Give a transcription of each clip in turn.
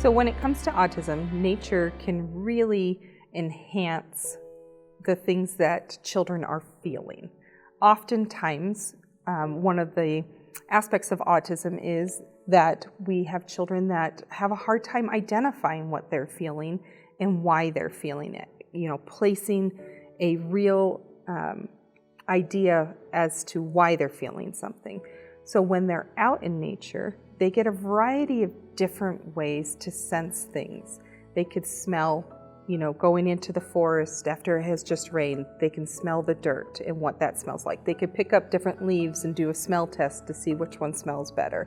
So when it comes to autism, nature can really enhance the things that children are feeling. Oftentimes, one of the aspects of autism is that we have children that have a hard time identifying what they're feeling and why they're feeling it. Placing a real idea as to why they're feeling something. So when they're out in nature, they get a variety of different ways to sense things. They could smell, going into the forest after it has just rained, they can smell the dirt and what that smells like. They could pick up different leaves and do a smell test to see which one smells better.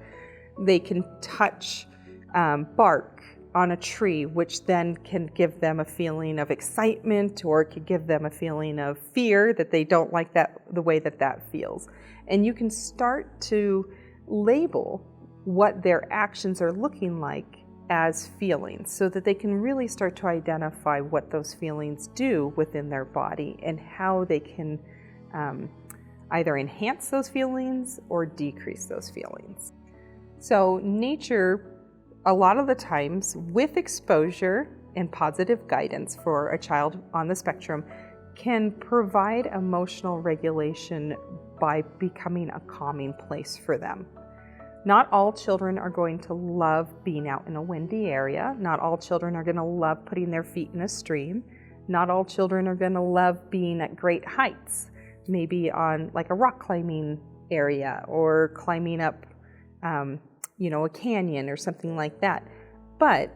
They can touch bark on a tree, which then can give them a feeling of excitement, or it could give them a feeling of fear that they don't like the way that feels. And you can start to label what their actions are looking like as feelings, so that they can really start to identify what those feelings do within their body and how they can either enhance those feelings or decrease those feelings. So nature, a lot of the times, with exposure and positive guidance for a child on the spectrum, can provide emotional regulation by becoming a calming place for them. Not all children are going to love being out in a windy area. Not all children are going to love putting their feet in a stream. Not all children are going to love being at great heights, maybe on like a rock climbing area or climbing up a canyon or something like that. But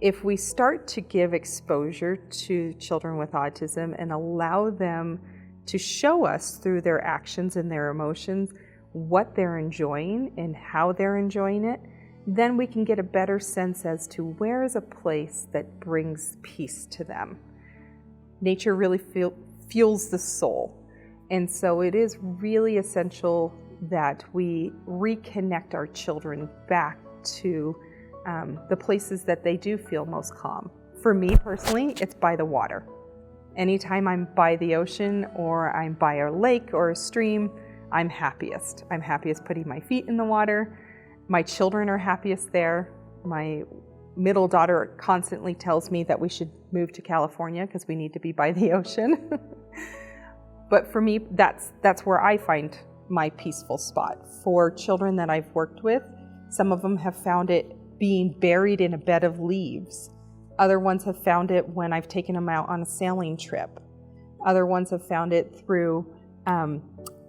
if we start to give exposure to children with autism and allow them to show us through their actions and their emotions what they're enjoying and how they're enjoying it, then we can get a better sense as to where is a place that brings peace to them. Nature really fuels the soul. And so it is really essential that we reconnect our children back to the places that they do feel most calm. For me personally, it's by the water. Anytime I'm by the ocean or I'm by a lake or a stream, I'm happiest. I'm happiest putting my feet in the water. My children are happiest there. My middle daughter constantly tells me that we should move to California because we need to be by the ocean. But for me, that's where I find my peaceful spot. For children that I've worked with, some of them have found it being buried in a bed of leaves. Other ones have found it when I've taken them out on a sailing trip. Other ones have found it through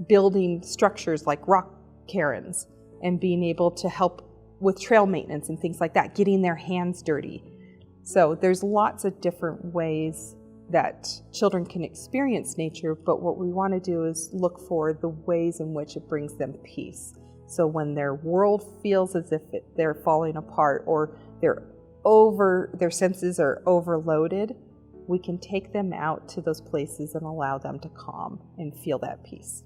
building structures like rock cairns and being able to help with trail maintenance and things like that, getting their hands dirty. So there's lots of different ways that children can experience nature, but what we want to do is look for the ways in which it brings them peace. So when their world feels as if they're falling apart or their senses are overloaded, we can take them out to those places and allow them to calm and feel that peace.